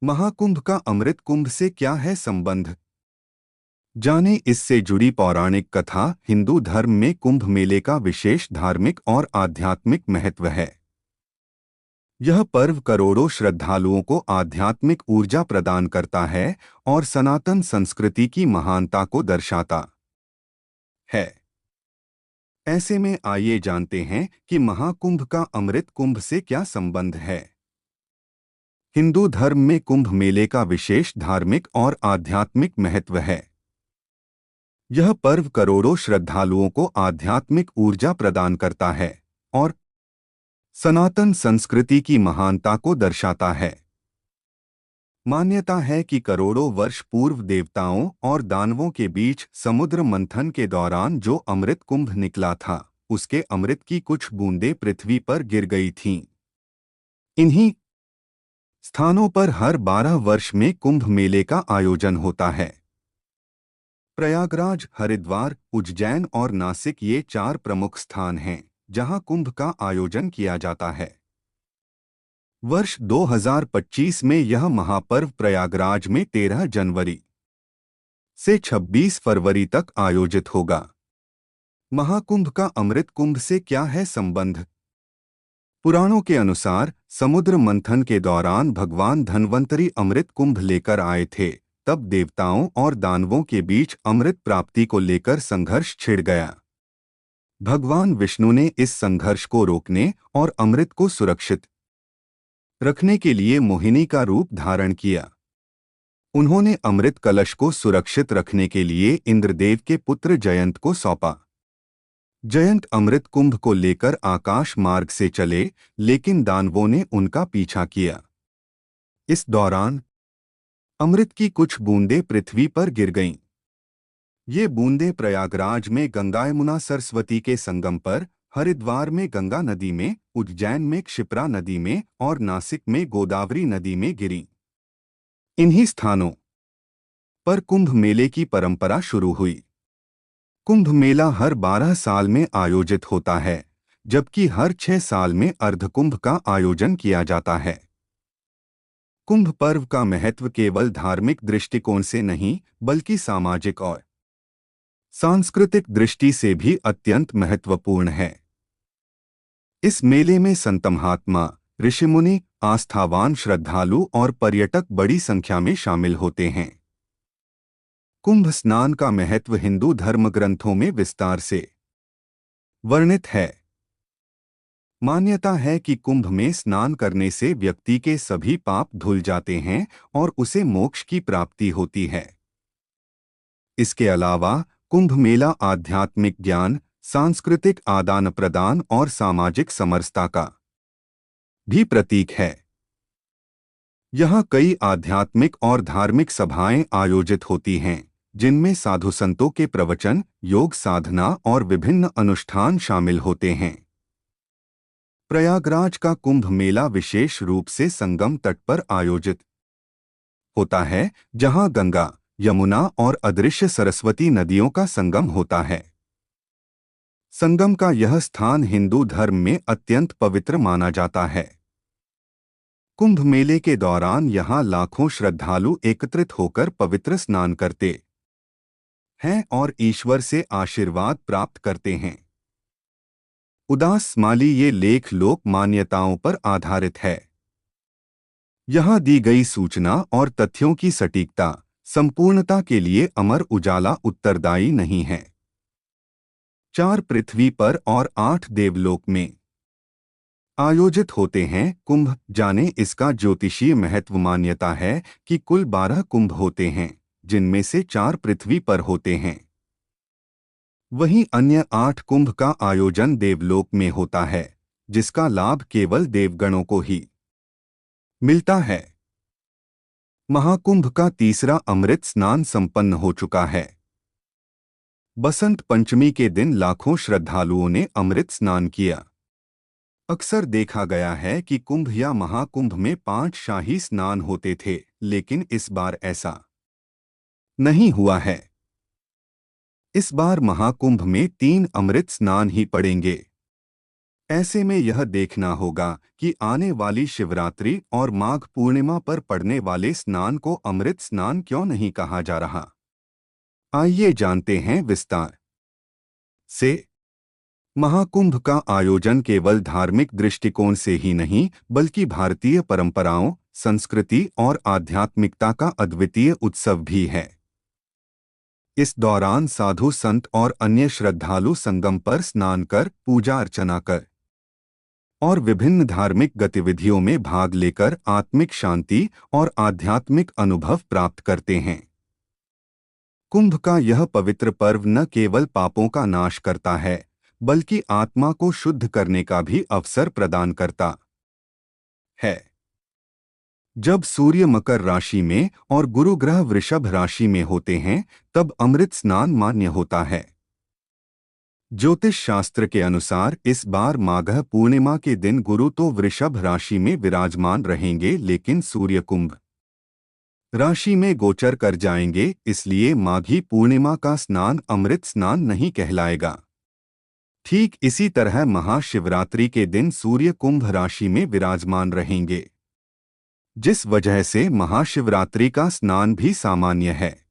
महाकुंभ का अमृत कुंभ से क्या है संबंध? जाने इससे जुड़ी पौराणिक कथा। हिंदू धर्म में कुंभ मेले का विशेष धार्मिक और आध्यात्मिक महत्व है। यह पर्व करोड़ों श्रद्धालुओं को आध्यात्मिक ऊर्जा प्रदान करता है और सनातन संस्कृति की महानता को दर्शाता है। ऐसे में आइए जानते हैं कि महाकुंभ का अमृत कुंभ से क्या संबंध है। हिंदू धर्म में कुंभ मेले का विशेष धार्मिक और आध्यात्मिक महत्व है। यह पर्व करोड़ों श्रद्धालुओं को आध्यात्मिक ऊर्जा प्रदान करता है और सनातन संस्कृति की महानता को दर्शाता है। मान्यता है कि करोड़ों वर्ष पूर्व देवताओं और दानवों के बीच समुद्र मंथन के दौरान जो अमृत कुंभ निकला था, उसके अमृत की कुछ बूंदें पृथ्वी पर गिर गई थीं। इन्हीं स्थानों पर हर 12 वर्ष में कुंभ मेले का आयोजन होता है। प्रयागराज, हरिद्वार, उज्जैन और नासिक ये 4 प्रमुख स्थान हैं जहां कुंभ का आयोजन किया जाता है। वर्ष 2025 में यह महापर्व प्रयागराज में 13 जनवरी से 26 फरवरी तक आयोजित होगा। महाकुंभ का अमृत कुंभ से क्या है संबंध? पुराणों के अनुसार समुद्र मंथन के दौरान भगवान धन्वंतरी अमृत कुंभ लेकर आए थे। तब देवताओं और दानवों के बीच अमृत प्राप्ति को लेकर संघर्ष छिड़ गया। भगवान विष्णु ने इस संघर्ष को रोकने और अमृत को सुरक्षित रखने के लिए मोहिनी का रूप धारण किया। उन्होंने अमृत कलश को सुरक्षित रखने के लिए इंद्रदेव के पुत्र जयंत को सौंपा। जयंत अमृत कुंभ को लेकर आकाश मार्ग से चले, लेकिन दानवों ने उनका पीछा किया। इस दौरान अमृत की कुछ बूंदें पृथ्वी पर गिर गईं। ये बूंदें प्रयागराज में गंगा यमुना सरस्वती के संगम पर, हरिद्वार में गंगा नदी में, उज्जैन में क्षिप्रा नदी में और नासिक में गोदावरी नदी में गिरीं। इन्हीं स्थानों पर कुंभ मेले की परंपरा शुरू हुई। कुंभ मेला हर 12 साल में आयोजित होता है, जबकि हर 6 साल में अर्धकुंभ का आयोजन किया जाता है। कुंभ पर्व का महत्व केवल धार्मिक दृष्टिकोण से नहीं, बल्कि सामाजिक और सांस्कृतिक दृष्टि से भी अत्यंत महत्वपूर्ण है। इस मेले में संत महात्मा, ऋषिमुनि, आस्थावान श्रद्धालु और पर्यटक बड़ी संख्या में शामिल होते हैं। कुंभ स्नान का महत्व हिंदू धर्म ग्रंथों में विस्तार से वर्णित है। मान्यता है कि कुंभ में स्नान करने से व्यक्ति के सभी पाप धुल जाते हैं और उसे मोक्ष की प्राप्ति होती है। इसके अलावा कुंभ मेला आध्यात्मिक ज्ञान, सांस्कृतिक आदान प्रदान और सामाजिक समरसता का भी प्रतीक है। यहाँ कई आध्यात्मिक और धार्मिक सभाएं आयोजित होती हैं, जिनमें साधु संतों के प्रवचन, योग साधना और विभिन्न अनुष्ठान शामिल होते हैं। प्रयागराज का कुंभ मेला विशेष रूप से संगम तट पर आयोजित होता है, जहां गंगा, यमुना और अदृश्य सरस्वती नदियों का संगम होता है। संगम का यह स्थान हिंदू धर्म में अत्यंत पवित्र माना जाता है। कुंभ मेले के दौरान यहां लाखों श्रद्धालु एकत्रित होकर पवित्र स्नान करते हैं और ईश्वर से आशीर्वाद प्राप्त करते हैं। उदास माली ये लेख लोक मान्यताओं पर आधारित है। यहाँ दी गई सूचना और तथ्यों की सटीकता, संपूर्णता के लिए अमर उजाला उत्तरदायी नहीं है। 4 पृथ्वी पर और 8 देवलोक में आयोजित होते हैं कुंभ। जाने इसका ज्योतिषीय महत्व। मान्यता है कि कुल 12 कुंभ होते हैं, जिनमें से 4 पृथ्वी पर होते हैं। वहीं अन्य 8 कुंभ का आयोजन देवलोक में होता है, जिसका लाभ केवल देवगणों को ही मिलता है। महाकुंभ का तीसरा अमृत स्नान संपन्न हो चुका है। बसंत पंचमी के दिन लाखों श्रद्धालुओं ने अमृत स्नान किया। अक्सर देखा गया है कि कुंभ या महाकुंभ में 5 शाही स्नान होते थे, लेकिन इस बार ऐसा नहीं हुआ है। इस बार महाकुंभ में 3 अमृत स्नान ही पड़ेंगे। ऐसे में यह देखना होगा कि आने वाली शिवरात्रि और माघ पूर्णिमा पर पड़ने वाले स्नान को अमृत स्नान क्यों नहीं कहा जा रहा। आइए जानते हैं विस्तार से। महाकुंभ का आयोजन केवल धार्मिक दृष्टिकोण से ही नहीं बल्कि भारतीय परंपराओं, संस्कृति और आध्यात्मिकता का अद्वितीय उत्सव भी है। इस दौरान साधु संत और अन्य श्रद्धालु संगम पर स्नान कर, पूजा अर्चना कर और विभिन्न धार्मिक गतिविधियों में भाग लेकर आत्मिक शांति और आध्यात्मिक अनुभव प्राप्त करते हैं। कुंभ का यह पवित्र पर्व न केवल पापों का नाश करता है बल्कि आत्मा को शुद्ध करने का भी अवसर प्रदान करता है। जब सूर्य मकर राशि में और गुरु ग्रह वृषभ राशि में होते हैं तब अमृत स्नान मान्य होता है। ज्योतिष शास्त्र के अनुसार इस बार माघ पूर्णिमा के दिन गुरु तो वृषभ राशि में विराजमान रहेंगे लेकिन सूर्य कुंभ राशि में गोचर कर जाएंगे, इसलिए माघी पूर्णिमा का स्नान अमृत स्नान नहीं कहलाएगा। ठीक इसी तरह महाशिवरात्रि के दिन सूर्य कुंभ राशि में विराजमान रहेंगे, जिस वजह से महाशिवरात्रि का स्नान भी सामान्य है।